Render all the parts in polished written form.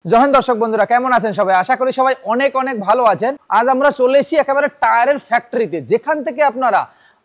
Join দর্শক বন্ধুরা, কেমন আছেন সবাই? আশা করি সবাই অনেক অনেক ভালো আছেন। আজ আমরা চলে এসেছি একেবারে টায়ারের ফ্যাক্টরিতে, যেখান থেকে আপনারা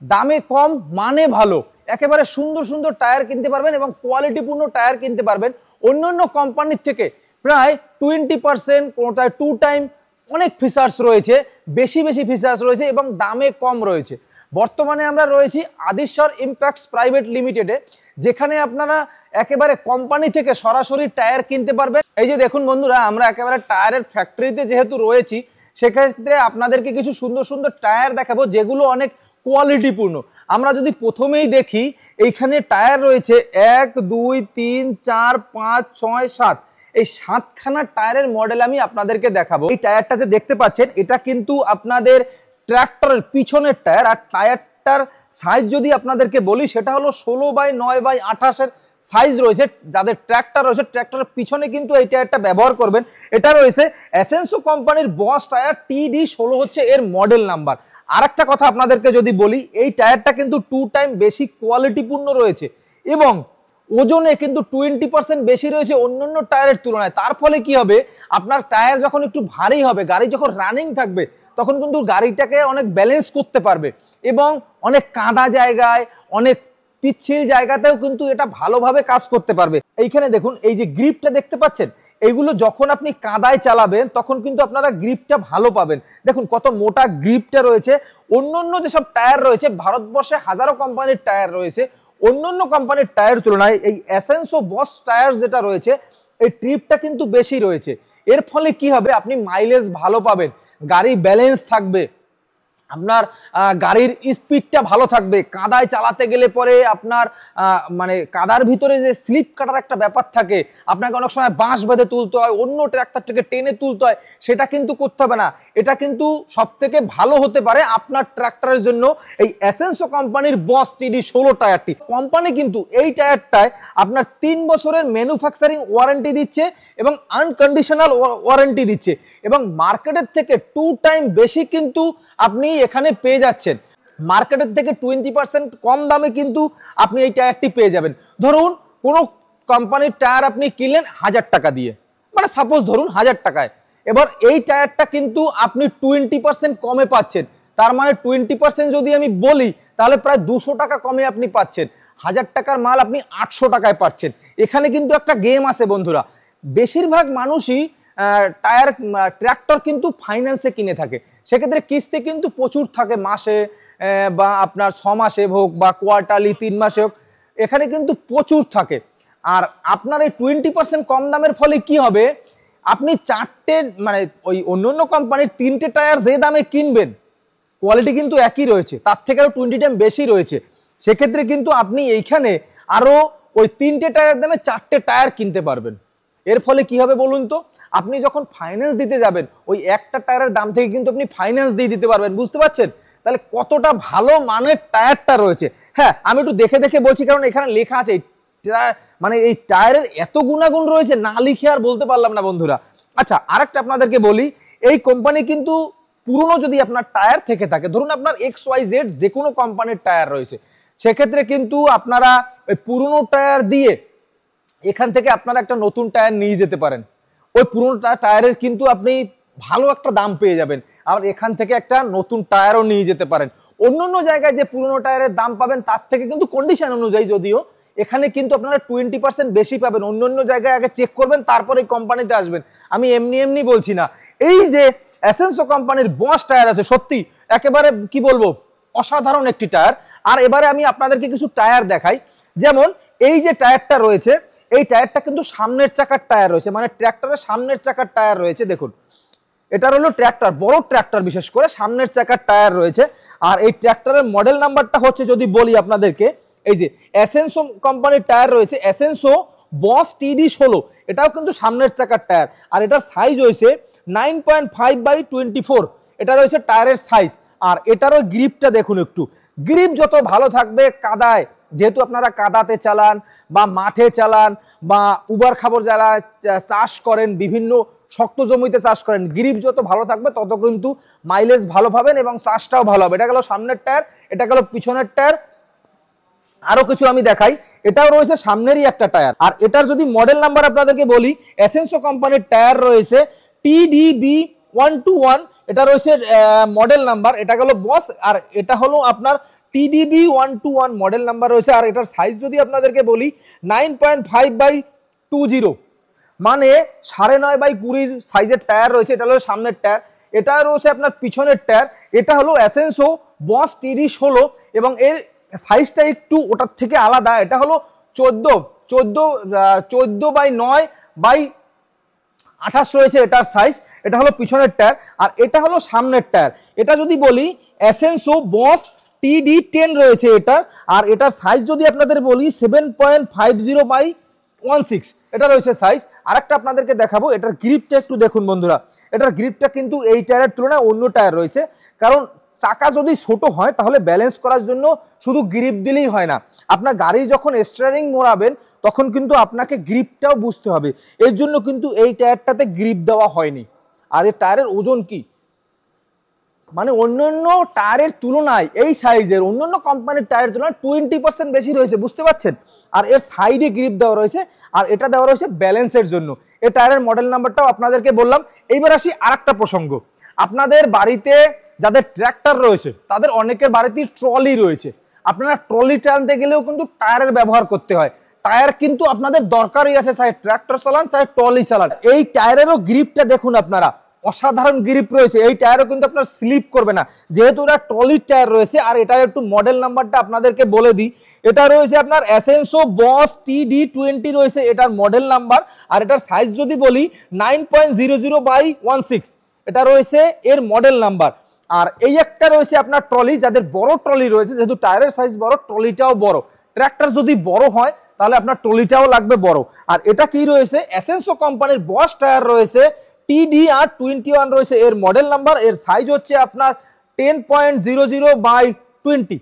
দামে কম মানে ভালো একেবারে সুন্দর সুন্দর টায়ার কিনতে পারবেন এবং কোয়ালিটিপূর্ণ টায়ার কিনতে পারবেন অন্যান্য কোম্পানির থেকে প্রায় 20%, কোনোটায় 2 টাইম অনেক ফিচার্স রয়েছে, বেশি বেশি ফিচার্স রয়েছে এবং দামে কম রয়েছে। বর্তমানে আমরা রয়েছি আদিশ্বর ইম্প্যাক্টস প্রাইভেট লিমিটেডে, যেখানে আপনারা একেবারে কোম্পানি থেকে সরাসরি টায়ার কিনতে পারবেন। এই যে দেখুন বন্ধুরা, আমরা একেবারে টায়ারের ফ্যাক্টরিতে যেহেতু রয়েছি, সেক্ষেত্রে আপনাদেরকে কিছু সুন্দর সুন্দর টায়ার দেখাবো যেগুলো অনেক কোয়ালিটিপূর্ণ। আমরা যদি প্রথমেই দেখি, এইখানে টায়ার রয়েছে 1 2 3 4 5 6 7, এই 7খানা টায়ারের মডেল আমি আপনাদেরকে দেখাবো। এই টায়ারটা যে দেখতে পাচ্ছেন, এটা কিন্তু আপনাদের ট্র্যাক্টরের পিছনের টায়ার। আর টায়ারটার সাইজ যদি আপনাদেরকে বলি, সেটা হলো 16/9/28 এর সাইজ রয়েছে। যাদের ট্র্যাক্টর রয়েছে, ট্র্যাক্টরের পিছনে কিন্তু এই টায়ারটা ব্যবহার করবেন। এটা রয়েছে অ্যাসেনসো কোম্পানির বস টায়ার, TD16 হচ্ছে এর মডেল নাম্বার। আর একটা কথা আপনাদেরকে যদি বলি, এই টায়ারটা কিন্তু 2 টাইম বেশি কোয়ালিটিপূর্ণ রয়েছে এবং ওজনে কিন্তু 20% বেশি রয়েছে অন্যান্য টায়ারের তুলনায়। তার ফলে কি হবে, আপনার টায়ার যখন একটু ভারী হবে, গাড়ি যখন রানিং থাকবে, তখন কিন্তু গাড়িটাকে অনেক ব্যালেন্স করতে পারবে এবং অনেক কাদা জায়গায়, অনেক পিচ্ছিল জায়গাতেও কিন্তু এটা ভালোভাবে কাজ করতে পারবে। এইখানে দেখুন, এই যে গ্রিপটা দেখতে পাচ্ছেন, এইগুলো যখন আপনি কাদায় চালাবেন তখন কিন্তু আপনারা গ্রিপটা ভালো পাবেন। দেখুন কত মোটা গ্রিপটা রয়েছে। অন্যান্য যেসব টায়ার রয়েছে, ভারতবর্ষে হাজারো কোম্পানির টায়ার রয়েছে, অন্যান্য কোম্পানির টায়ার তুলনায় এই অ্যাসেনসো বস টায়ার যেটা রয়েছে, এই ট্রিপটা কিন্তু বেশি রয়েছে। এর ফলে কি হবে, আপনি মাইলেজ ভালো পাবেন, গাড়ি ব্যালেন্স থাকবে, আপনার গাড়ির স্পিডটা ভালো থাকবে। কাদায় চালাতে গেলে পরে আপনার মানে কাদার ভিতরে যে স্লিপ কাটার একটা ব্যাপার থাকে, আপনাকে অনেক সময় বাঁশ বেঁধে তুলতে হয়, অন্য ট্র্যাক্টর থেকে টেনে তুলতে হয়, সেটা কিন্তু করতে হবে না। এটা কিন্তু সব থেকে ভালো হতে পারে আপনার ট্র্যাক্টরের জন্য এই অ্যাসেনসো কোম্পানির বস TD16 টায়ারটি। কোম্পানি কিন্তু এই টায়ারটায় আপনার 3 বছরের ম্যানুফ্যাকচারিং ওয়ারেন্টি দিচ্ছে এবং আনকন্ডিশনাল ওয়ারেন্টি দিচ্ছে এবং মার্কেটের থেকে 2 টাইম বেশি কিন্তু আপনি এখানে পেয়ে যাচ্ছেন। মার্কেটের থেকে 20% কম দামে কিন্তু আপনি এই টায়ারটি পেয়ে যাবেন। ধরুন কোনো কোম্পানির টায়ার আপনি কিনলেন 1000 টাকা দিয়ে, মানে সাপোজ ধরুন 1000 টাকায়, এবার এই টায়ারটা কিন্তু আপনি 20% কমে পাচ্ছেন। তার মানে 20% যদি আমি বলি, তাহলে প্রায় 200 টাকা কমে আপনি পাচ্ছেন। 1000 টাকার মাল আপনি 800 টাকায় পাচ্ছেন। এখানে কিন্তু একটা গেম আছে বন্ধুরা, বেশিরভাগ মানুষই টায়ার ট্র্যাক্টর কিন্তু ফাইন্যান্সে কিনে থাকে। সেক্ষেত্রে কিস্তি কিন্তু প্রচুর থাকে, মাসে বা আপনার 6 মাসে হোক বা কোয়ার্টারলি 3 মাসে হোক, এখানে কিন্তু প্রচুর থাকে। আর আপনার এই 20% কম দামের ফলে কি হবে, আপনি 4টে মানে ওই অন্যান্য কোম্পানির 3টে টায়ার যে দামে কিনবেন, কোয়ালিটি কিন্তু একই রয়েছে, তার থেকে আরো 20 টাইম বেশি রয়েছে। সেক্ষেত্রে কিন্তু আপনি এইখানে আরো ওই 3টে টায়ার দামে 4টে টায়ার কিনতে পারবেন। এর ফলে কি হবে বলুন তো, আপনি যখন ফাইন্যান্স দিতে যাবেন, ওই একটা টায়ারের দাম থেকে কিন্তু আপনি ফাইন্যান্স দিয়ে দিতে পারবেন। বুঝতে পারছেন তাহলে কতটা ভালো মানের টায়ারটা রয়েছে? হ্যাঁ, আমি একটু দেখে দেখে বলছি, কারণ এখানে লেখা আছে, মানে এই টায়ারের এত গুণাগুণ রয়েছে, না লিখে আর বলতে পারলাম না বন্ধুরা। আচ্ছা, আরেকটা আপনাদেরকে বলি, এই কোম্পানি কিন্তু পুরনো যদি আপনার টায়ার থেকে থাকে, ধরুন আপনার XYZ যে কোনো কোম্পানির টায়ার রয়েছে, সেক্ষেত্রে কিন্তু আপনারা ওই পুরনো টায়ার দিয়ে এখান থেকে আপনারা একটা নতুন টায়ার নিয়ে যেতে পারেন। ওই পুরনো টায়ারের কিন্তু আপনি ভালো একটা দাম পেয়ে যাবেন, আর এখান থেকে একটা নতুন টায়ারও নিয়ে যেতে পারেন। অন্য জায়গায় যে পুরনো টায়ারের দাম পাবেন, তার থেকে কিন্তু কন্ডিশন অনুযায়ী, যদিও এখানে কিন্তু আপনারা 20% বেশি পাবেন। অন্য জায়গায় আগে চেক করবেন, তারপর এই কোম্পানিতে আসবেন। আমি এমনি এমনি বলছি না। এই যে অ্যাসেনসো কোম্পানির বস টায়ার আছে, সত্যি একেবারে কি বলবো, অসাধারণ একটি টায়ার। আর এবারে আমি আপনাদেরকে কিছু টায়ার দেখাই। যেমন এই যে টায়ারটা রয়েছে, এই টায়ারটা কিন্তু সামনের চাকার টায়ার রয়েছে, মানে ট্র্যাক্টরের সামনের চাকার টায়ার রয়েছে। দেখুন, এটা হলো ট্র্যাক্টর, বড় ট্র্যাক্টর বিশেষ করে সামনের চাকার টায়ার রয়েছে। আর এই ট্র্যাক্টরের মডেল নাম্বারটা হচ্ছে, যদি বলি আপনাদেরকে, এই যে অ্যাসেনসো কোম্পানির টায়ার রয়েছে, অ্যাসেনসো বস TD16, এটাও কিন্তু সামনের চাকার টায়ার। আর এটার সাইজ হয়েছে 9.5/24, এটা রয়েছে টায়ারের সাইজ। আর এটারও গ্রিপটা দেখুন, একটু গ্রিপ যত ভালো থাকবে, কাদায় যেহেতু আপনারা কাদাতে চালান বা মাঠে চালান বা উবার খাবার যারা চাষ করেন, বিভিন্ন শক্ত জমিতে চাষ করেন, গ্রিপ যত ভালো থাকবে তত কিন্তু মাইলেজ ভালো পাবেন এবং চাষটাও ভালো হবে। এটা গেল সামনের টায়ার, এটা গেল পিছনের টায়ার। আরো কিছু আমি দেখাই, এটাও রয়েছে সামনেরই একটা টায়ার। আর এটার যদি মডেল নাম্বার আপনাদেরকে বলি, এসেন্সো কোম্পানির টায়ার রয়েছে TDB121, এটা রয়েছে মডেল নাম্বার, এটা হলো বস, আর এটা হলো আপনার TDB121 মডেল নাম্বার রয়েছে। আর এটার সাইজ যদি আপনাদেরকে বলি 9.5/20, মানে 9.5/20 সাইজের টায়ার রয়েছে। এটা হলো সামনের টায়ার, এটা রয়েছে আপনার পিছনের টায়ার। এটা হলো এসেন্সো বস TD16 এবং এর সাইজটা একটু ওটার থেকে আলাদা। এটা হলো 14/9/28 রয়েছে এটার সাইজ। এটা হলো পিছনের টায়ার আর এটা হলো সামনের টায়ার। এটা যদি বলি এসেন্সো বস TD10 রয়েছে এটা, আর এটার সাইজ যদি আপনাদের বলি 7.50/16 এটা রয়েছে সাইজ। আরেকটা আপনাদেরকে দেখাবো, এটার গ্রিপটা একটু দেখুন বন্ধুরা। এটার গ্রিপটা কিন্তু এই টায়ারের তুলনায় অন্য টায়ার রয়েছে, কারণ চাকা যদি ছোট হয় তাহলে ব্যালেন্স করার জন্য শুধু গ্রিপ দিলেই হয় না, আপনার গাড়ি যখন স্টিয়ারিং মোড়াবেন তখন কিন্তু আপনাকে গ্রিপটাও বুঝতে হবে। এর জন্য কিন্তু এই টায়ারটাতে গ্রিপ দেওয়া হয়নি। আর এই টায়ারের ওজন কি, মানে অন্যান্য টায়ারের তুলনায় এই সাইজের অন্যান্য কোম্পানির টায়ারের তুলনায় 20% বেশি রয়েছে, বুঝতে পারছেন। আর এর সাইডে গ্রিপ দেওয়া রয়েছে, আর এটা দেওয়া রয়েছে ব্যালেন্সের জন্য। এই টায়ারের মডেল নাম্বারটাও আপনাদেরকে বললাম। এইবার আসি আরেকটা প্রসঙ্গ, আপনাদের বাড়িতে যাদের ট্র্যাক্টর রয়েছে তাদের অনেকের বাড়িতেই ট্রলি রয়েছে। আপনারা ট্রলি টানতে গেলেও কিন্তু টায়ারের ব্যবহার করতে হয়। টায়ার কিন্তু আপনাদের দরকারই আছে, চাই ট্র্যাক্টর চালান চাই ট্রলি চালান। এই টায়ারেরও গ্রিপটা দেখুন আপনারা, অসাধারণ গ্রিপ রয়েছে। এই টায়ারও কিন্তু আপনার স্লিপ করবে না, যেহেতু এটা ট্রলির টায়ার রয়েছে। আর এটার একটু মডেল নাম্বারটা আপনাদেরকে বলে দিই, এটা রয়েছে আপনার এসেন্সো বস TD20 রয়েছে এটার মডেল নাম্বার। আর এটার সাইজ যদি বলি 9.00/16 এটা রয়েছে এর মডেল নাম্বার। আর এই একটা রয়েছে আপনার ট্রলি, যাদের বড় ট্রলি রয়েছে, যেহেতু টায়ারের সাইজ বড় ট্রলিটাও বড়। ট্র্যাক্টর যদি বড় হয় তাহলে আপনার ট্রলিটাও লাগবে বড়। আর এটা কি রয়েছে, এসেন্সো কোম্পানির বস টায়ার রয়েছে TDR21 রয়েছে এর মডেল নাম্বার। এর সাইজ হচ্ছে আপনার 10.00/20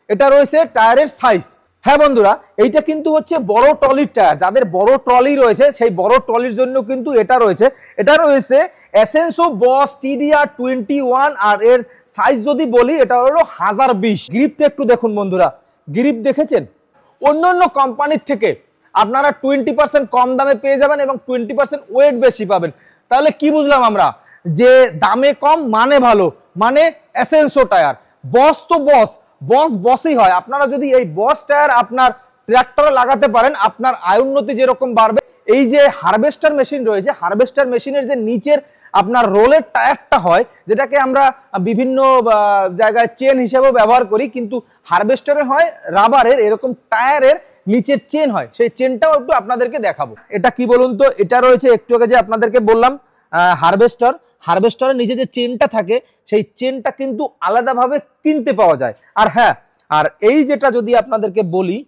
এটা রয়েছে টায়ারের সাইজ। হ্যাঁ বন্ধুরা, এইটা কিন্তু হচ্ছে বড় ট্রলির টায়ার। যাদের বড় ট্রলি রয়েছে সেই বড় ট্রলির জন্য কিন্তু এটা রয়েছে। এটা রয়েছে এসেন্সো বস TDR21 আর এর সাইজ যদি বলি এটা হলো 1020। গ্রিপটা একটু দেখুন বন্ধুরা, গ্রিপ দেখেছেন? অন্যান্য কোম্পানির থেকে আপনারা 20% কম দামে পেয়ে যাবেন এবং 20% ওয়েট বেশি পাবেন। তাহলে কি বুঝলাম আমরা, যে দামে কম মানে ভালো, মানে এসেন্সো টায়ার। বস তো বস, বস বসই হয়। আপনারা যদি এই বস টায়ার আপনার ট্র্যাক্টরে লাগাতে পারেন, আপনার আয় উন্নতি যেরকম বাড়বে। এই যে হারভেস্টার মেশিন রয়েছে, হারভেস্টার মেশিনের যে নিচের আপনার রোলের টায়ারটা হয়, যেটাকে আমরা বিভিন্ন জায়গায় চেন হিসেবেও ব্যবহার করি, কিন্তু হারভেস্টারে হয় রাবারের, এরকম টায়ারের নিচের চেন হয়। সেই চেনটাও একটু আপনাদেরকে দেখাবো। এটা কি বলুন তো, এটা রয়েছে একটু আগে যে আপনাদেরকে বললাম হারভেস্টার, হারভেস্টারের নিচে যে চেনটা থাকে সেই চেনটা কিন্তু আলাদাভাবে কিনতে পাওয়া যায়। আর হ্যাঁ, আর এই যেটা যদি আপনাদেরকে বলি,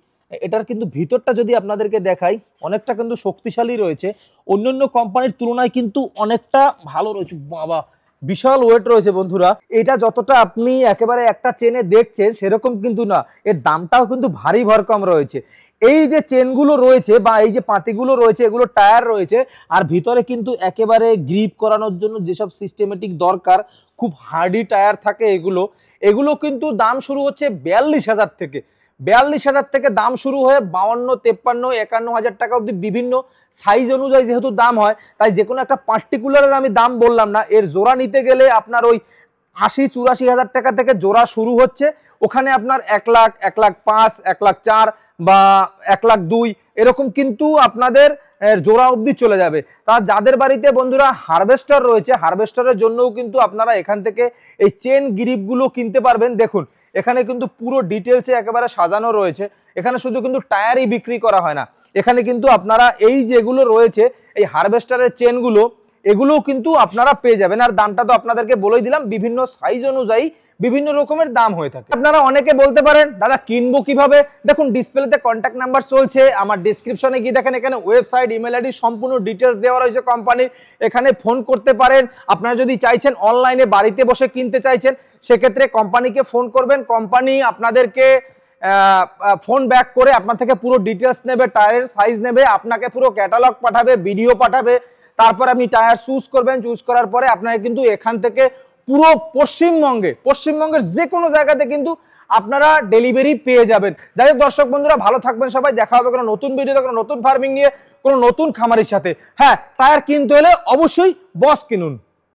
এটার কিন্তু ভিতরটা যদি আপনাদেরকে দেখাই, অনেকটা কিন্তু শক্তিশালী রয়েছে, অন্যান্য কোম্পানির তুলনায় কিন্তু অনেকটা ভালো রয়েছে। বাবা, বিশাল ওয়েট রয়েছে বন্ধুরা। এটা যতটা আপনি একেবারে একটা চেনে দেখছেন সেরকম কিন্তু না, এর দামটাও কিন্তু ভারী ভরকম রয়েছে। এই যে চেনগুলো রয়েছে বা এই যে পাতিগুলো রয়েছে, এগুলো টায়ার রয়েছে, আর ভিতরে কিন্তু একেবারে গ্রিপ করানোর জন্য যেসব সিস্টেমেটিক দরকার, খুব হার্ডি টায়ার থাকে এগুলো। এগুলো কিন্তু দাম শুরু হচ্ছে 42,000 থেকে। 42,000 থেকে দাম শুরু হয়ে 52, 53, 51,000 টাকা অবধি বিভিন্ন সাইজ অনুযায়ী যেহেতু দাম হয়, তাই যে কোনো একটা পার্টিকুলারের আমি দাম বললাম না। এর জোড়া নিতে গেলে আপনার ওই 80-84,000 টাকা থেকে জোড়া শুরু হচ্ছে। ওখানে আপনার 1 লাখ, 1,05,000, 1,04,000 বা 1,02,000 এরকম কিন্তু আপনাদের জোড়া অবধি চলে যাবে। তা যাদের বাড়িতে বন্ধুরা হারভেস্টার রয়েছে, হারভেস্টারের জন্যও কিন্তু আপনারা এখান থেকে এই চেন গ্রিপগুলো কিনতে পারবেন। দেখুন এখানে কিন্তু পুরো ডিটেলসে একেবারে সাজানো রয়েছে। এখানে শুধু কিন্তু টায়ারই বিক্রি করা হয় না, এখানে কিন্তু আপনারা এই যেগুলো রয়েছে এই হারভেস্টারের চেনগুলো, এগুলোও কিন্তু আপনারা পেয়ে যাবেন। আর দামটা তো আপনাদেরকে বলেই দিলাম, বিভিন্ন সাইজ অনুযায়ী বিভিন্ন রকমের দাম হয়ে থাকে। আপনারা অনেকে বলতে পারেন দাদা কিনবো কিভাবে? দেখুন ডিসপ্লেতে কন্ট্যাক্ট নাম্বার চলছে, আমার ডেসক্রিপশনে গিয়ে দেখেন এখানে ওয়েবসাইট, ইমেল আইডি সম্পূর্ণ ডিটেলস দেওয়া রয়েছে কোম্পানির। এখানে ফোন করতে পারেন। আপনারা যদি চাইছেন অনলাইনে বাড়িতে বসে কিনতে চাইছেন, সেক্ষেত্রে কোম্পানিকে ফোন করবেন। কোম্পানি আপনাদেরকে ফোন ব্যাক করে আপনার থেকে পুরো ডিটেলস নেবে, টায়ারের সাইজ নেবে, আপনাকে পুরো ক্যাটালগ পাঠাবে, ভিডিও পাঠাবে। তারপর আপনি টায়ার চুজ করবেন, চুজ করার পরে আপনাকে কিন্তু এখান থেকে পুরো পশ্চিমবঙ্গের যে কোনো জায়গাতে কিন্তু আপনারা ডেলিভারি পেয়ে যাবেন। যাই হোক দর্শক বন্ধুরা, ভালো থাকবেন সবাই, দেখা হবে কোনো নতুন ভিডিওতে, কোনো নতুন ফার্মিং নিয়ে, কোনো নতুন খামারের সাথে। হ্যাঁ, টায়ার কিনতে হলে অবশ্যই বস কিনুন।